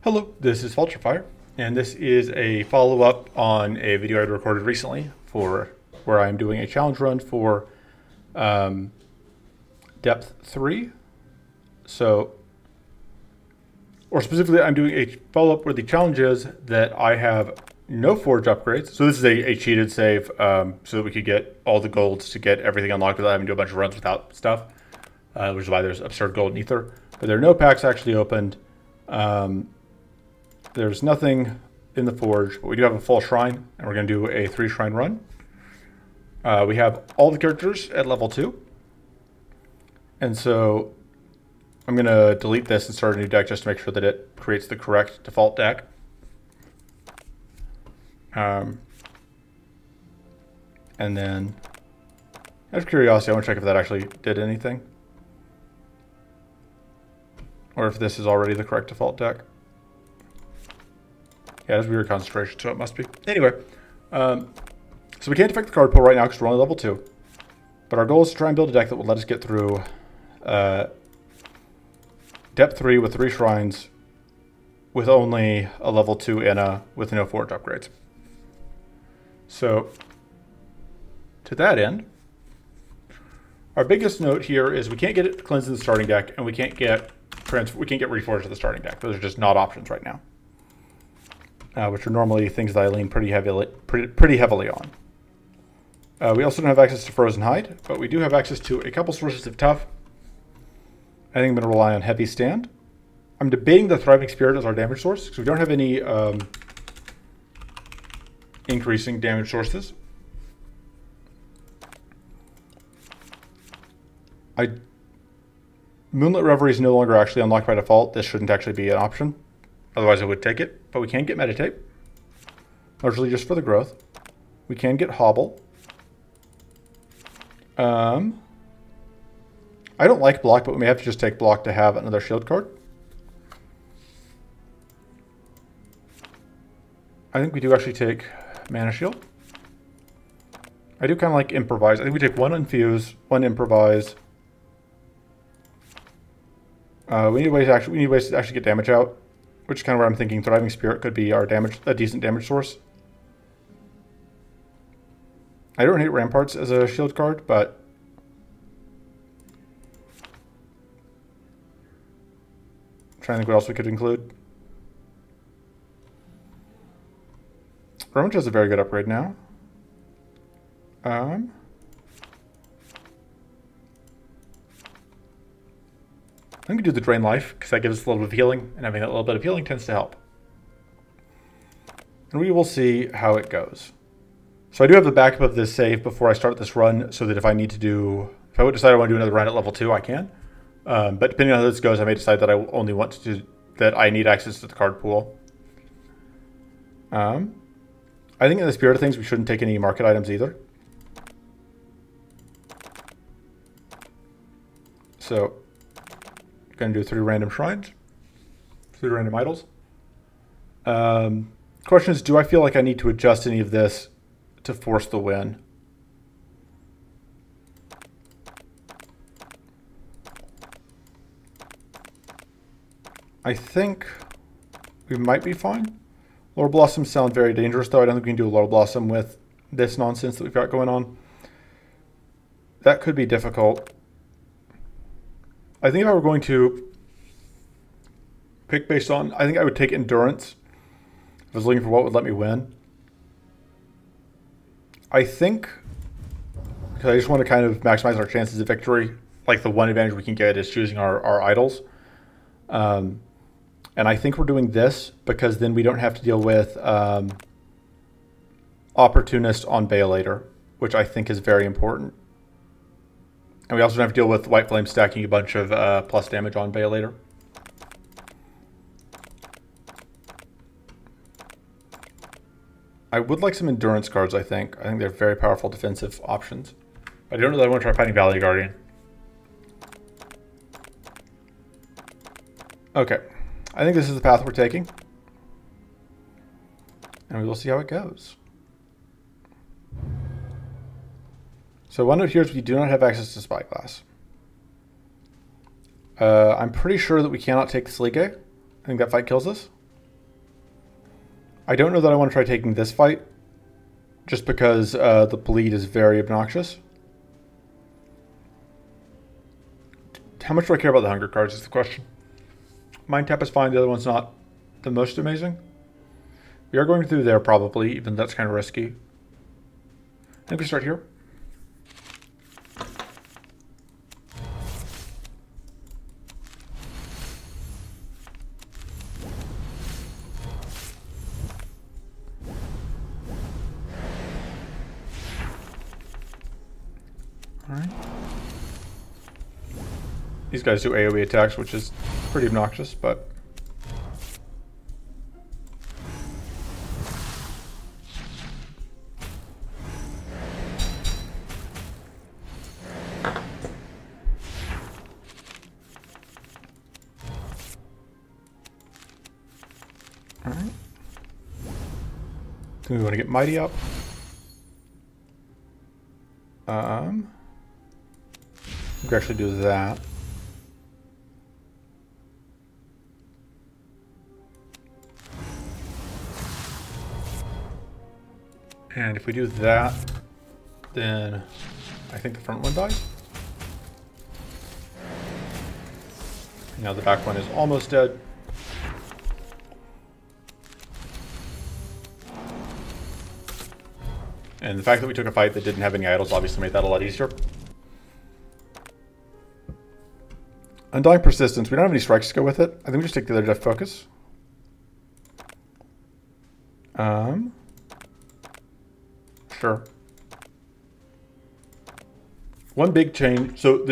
Hello, this is Vulturefire, and this is a follow-up on a video I recorded recently for where I'm doing a challenge run for depth 3. Or specifically, I'm doing a follow-up where the challenge is that I have no forge upgrades. So this is a cheated save so that we could get all the golds to get everything unlocked without having to do a bunch of runs without stuff, which is why there's absurd gold and ether. But there are no packs actually opened. There's nothing in the forge, but we do have a full shrine, and we're going to do a 3 shrine run. We have all the characters at level 2. And so I'm going to delete this and start a new deck just to make sure that it creates the correct default deck. And then, out of curiosity, I want to check if that actually did anything. Or if this is already the correct default deck. Yeah, it has weird concentration, so it must be. Anyway, so we can't affect the card pool right now because we're only level 2. But our goal is to try and build a deck that will let us get through depth 3 with 3 shrines with only a level 2 Inna with no forge upgrades. So, to that end, our biggest note here is we can't get it cleansed in the starting deck, and we can't get reforged to the starting deck. Those are just not options right now. Which are normally things that I lean pretty heavily on. We also don't have access to Frozen Hide, but we do have access to a couple sources of Tough. I think I'm going to rely on Heavy Stand. I'm debating the Thriving Spirit as our damage source, because we don't have any increasing damage sources. Moonlit Reverie is no longer actually unlocked by default. This shouldn't actually be an option. Otherwise I would take it, but we can get Meditate, largely just for the growth. We can get Hobble. I don't like Block, but we may have to just take Block to have another shield card. I think we do actually take Mana Shield. I do kind of like Improvise. I think we take 1 Infuse, 1 Improvise. We need ways to actually get damage out. Which is kind of where I'm thinking Thriving Spirit could be our a decent damage source. I don't hate Ramparts as a shield card, but I'm trying to think what else we could include. Rummage has a very good upgrade now. I'm going to do the Drain Life, because that gives us a little bit of healing, and having that little bit of healing tends to help. And we will see how it goes. So I do have the backup of this save before I start this run, so that if I would decide I want to do another run at level 2, I can. But depending on how this goes, I may decide that I only want to do, that I need access to the card pool. I think in the spirit of things, we shouldn't take any market items either. So, going to do 3 random shrines, 3 random idols. Question is, do I feel like I need to adjust any of this to force the win? I think we might be fine. Lore Blossoms sound very dangerous, though. I don't think we can do a Lore Blossom with this nonsense that we've got going on. That could be difficult. I think if I were going to pick based on, I think I would take Endurance. If I was looking for what would let me win. I think, because I just want to kind of maximize our chances of victory, like the one advantage we can get is choosing our idols. And I think we're doing this because then we don't have to deal with Opportunist on Baelator, which I think is very important. And we also don't have to deal with White Flame stacking a bunch of plus damage on Baelator. I would like some Endurance cards, I think. I think they're very powerful defensive options. But I don't really want to try fighting Valley Guardian. Okay. I think this is the path we're taking. And we will see how it goes. So one note here is we do not have access to Spyglass. I'm pretty sure that we cannot take the Sleekay. I think that fight kills us. I don't know that I want to try taking this fight, just because the bleed is very obnoxious. How much do I care about the hunger cards is the question. Mind Tap is fine, the other one's not the most amazing. We are going through there probably, even though that's kind of risky. I think we start here. Alright. These guys do AoE attacks, which is pretty obnoxious, but... Alright. Then we want to get Mighty up. We can actually do that. And if we do that, then I think the front one dies. Now the back one is almost dead. And the fact that we took a fight that didn't have any idols obviously made that a lot easier. Undying Persistence. We don't have any strikes to go with it. I think we just take the other Death Focus. Sure. One big change. So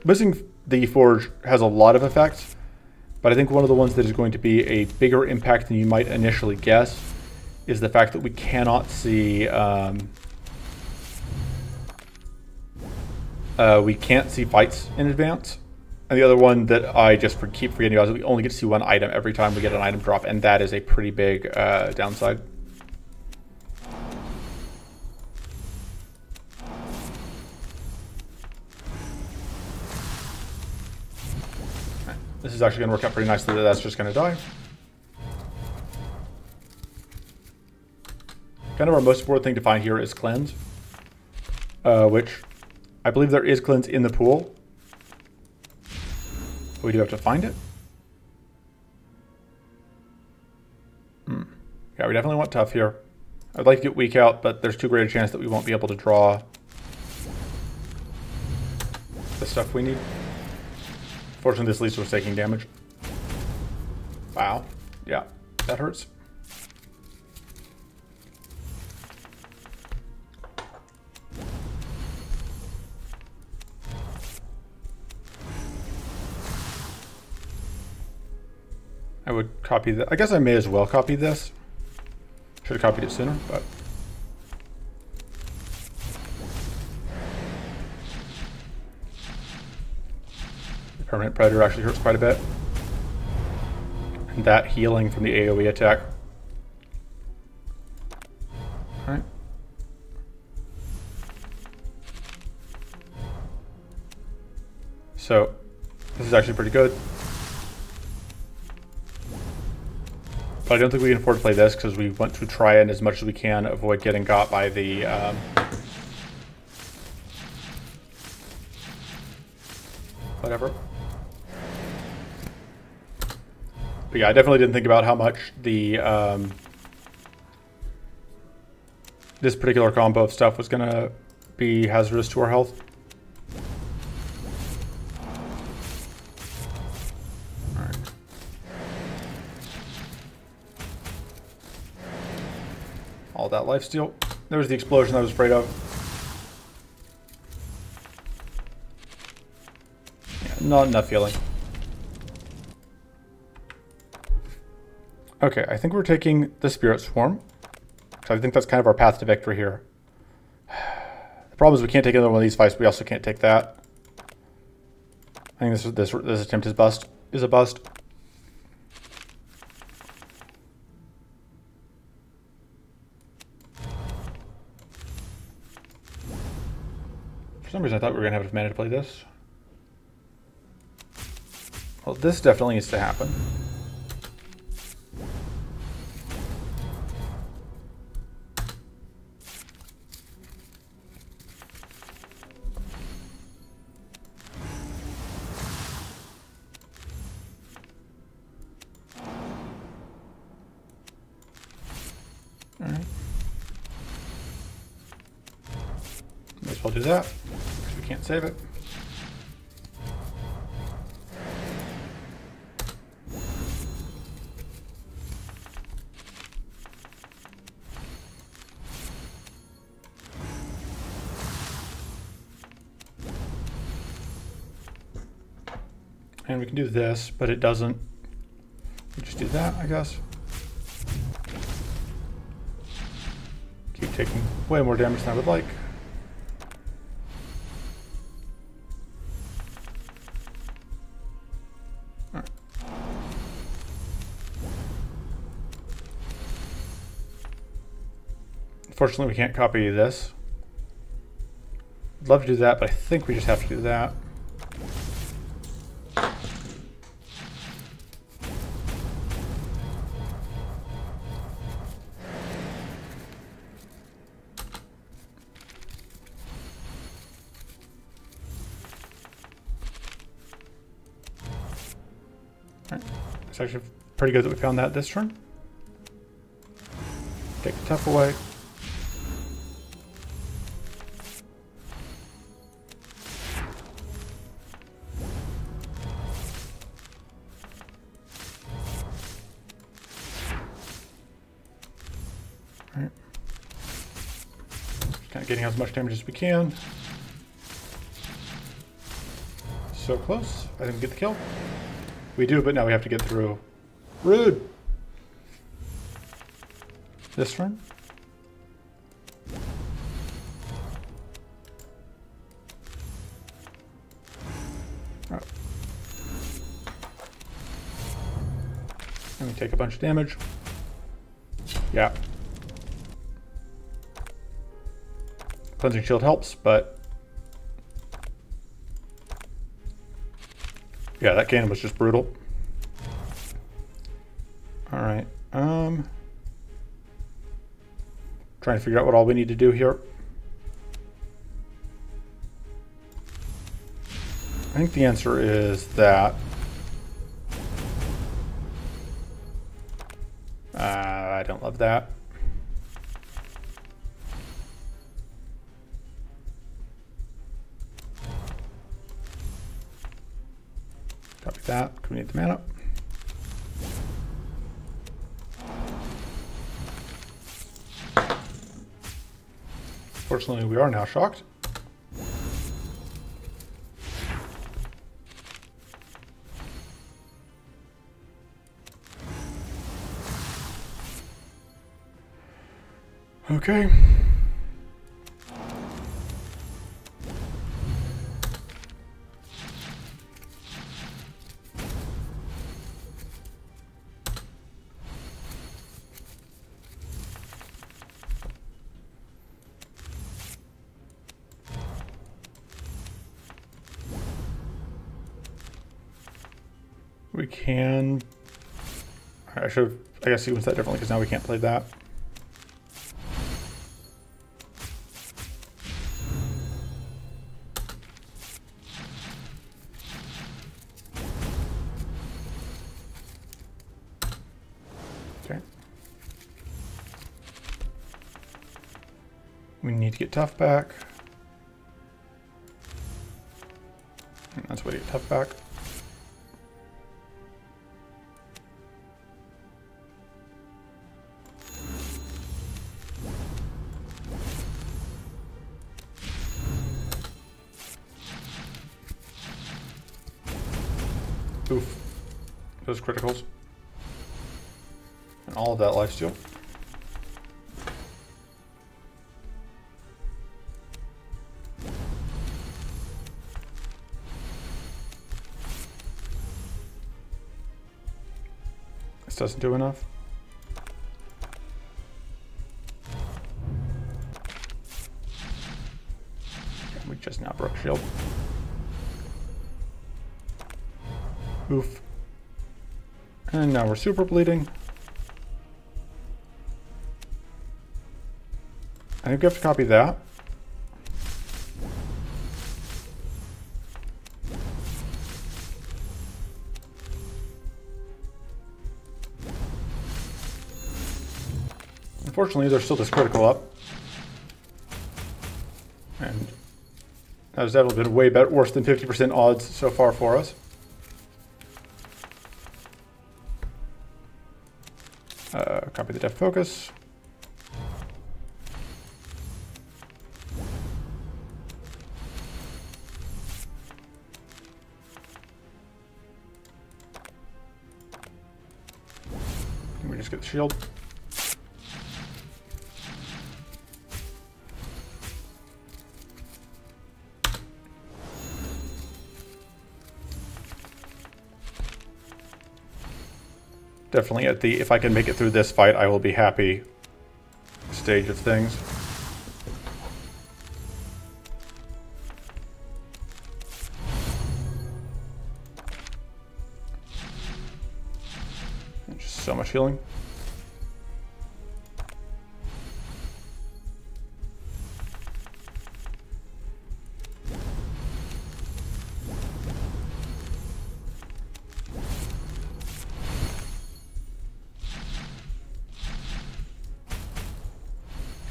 missing the Forge has a lot of effects, but I think one of the ones that is going to be a bigger impact than you might initially guess is the fact that we cannot see we can't see fights in advance. And the other one that I just keep forgetting about is that we only get to see one item every time we get an item drop, and that is a pretty big downside. This is actually going to work out pretty nicely that that's just going to die. Kind of our most important thing to find here is Cleanse, which I believe there is Cleanse in the pool. We do have to find it. Yeah, we definitely want Tough here. I'd like to get Weak out, but there's too great a chance that we won't be able to draw the stuff we need. Fortunately, this least was taking damage. Wow. Yeah, that hurts. I would copy that. I guess I may as well copy this. Should have copied it sooner, but... The Permanent Predator actually hurts quite a bit. And that healing from the AoE attack. Alright. So, this is actually pretty good. But I don't think we can afford to play this because we want to try and as much as we can avoid getting got by the whatever. But yeah, I definitely didn't think about how much the this particular combo of stuff was gonna be hazardous to our health. All that lifesteal. There was the explosion I was afraid of. Yeah, not enough healing. Okay, I think we're taking the Spirit Swarm. So I think that's kind of our path to victory here. The problem is we can't take another one of these fights, but we also can't take that. I think this attempt is a bust. For some reason I thought we were going to have enough mana to play this. Well, this definitely needs to happen. All right. Might as well do that, because we can't save it. And we can do this, but it doesn't. We just do that, I guess. Keep taking way more damage than I would like. All right. Unfortunately, we can't copy this. I'd love to do that, but I think we just have to do that. It's actually pretty good that we found that this turn. Take the tough away. Alright. Just kind of getting as much damage as we can. So close. I didn't get the kill. We do, but now we have to get through. Rude! This turn. Oh. And we take a bunch of damage. Yeah. Cleansing Shield helps, but... yeah, that cannon was just brutal. Alright, trying to figure out what all we need to do here. I think the answer is that I don't love that. Copy that. We need the mana. Fortunately, we are now shocked. Okay. We can... I should have, I guess, sequenced that differently because now we can't play that. Okay. We need to get Tough back. And that's why we get Tough back. Oof. Those criticals. And all of that lifesteal. This doesn't do enough. Okay, we just now broke shield. Oof. And now we're super bleeding. I think we have to copy that. Unfortunately, there's still this critical up. And that has definitely been way better, worse than 50% odds so far for us. Copy the depth focus. And we just get the shield. Definitely at the, if I can make it through this fight, I will be happy stage of things. And just so much healing.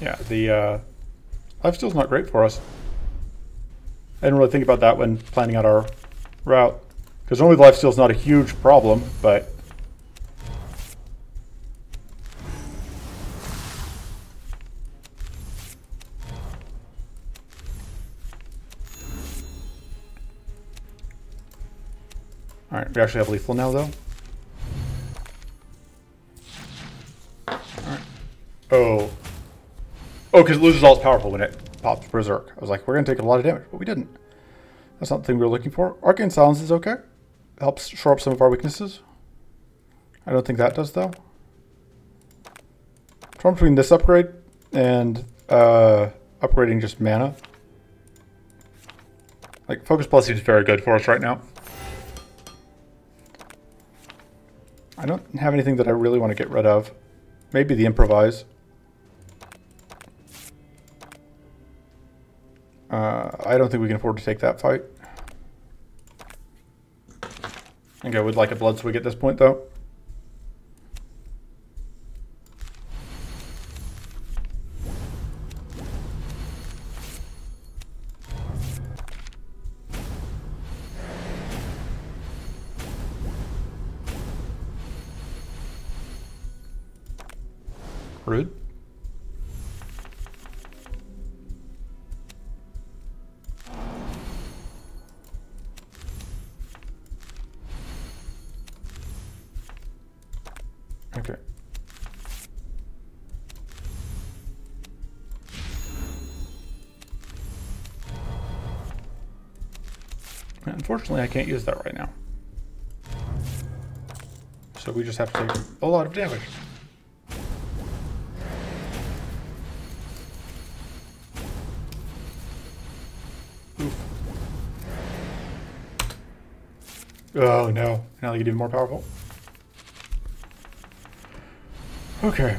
Yeah, the lifesteal's not great for us. I didn't really think about that when planning out our route, because normally the lifesteal's not a huge problem, but all right, we actually have lethal now, though. All right. Oh. Oh, because it loses all its powerful when it pops Berserk. I was like, we're going to take a lot of damage, but we didn't. That's not the thing we were looking for. Arcane Silence is okay. Helps shore up some of our weaknesses. I don't think that does, though. Torn between this upgrade and upgrading just mana. Like, Focus Plus seems very good for us right now. I don't have anything that I really want to get rid of. Maybe the Improvise. I don't think we can afford to take that fight. I think I would like a Blood Swig at this point, though. Rude. Okay. Unfortunately, I can't use that right now. So we just have to take a lot of damage. Oof. Oh no, now they get even more powerful. Okay.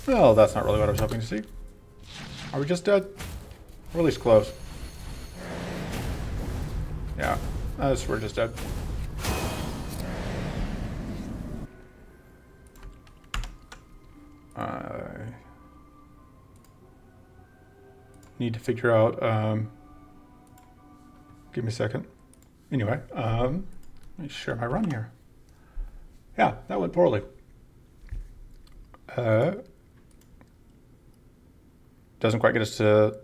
Well, that's not really what I was hoping to see. Are we just dead? Or at least close. Yeah, we're just dead. I need to figure out, give me a second. Anyway, let me share my run here. Yeah, that went poorly. Doesn't quite get us to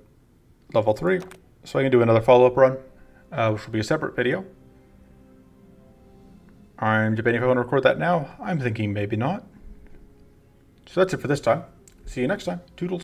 level 3, so I can do another follow-up run, which will be a separate video. I'm debating if I want to record that now. I'm thinking maybe not. So that's it for this time. See you next time. Toodles.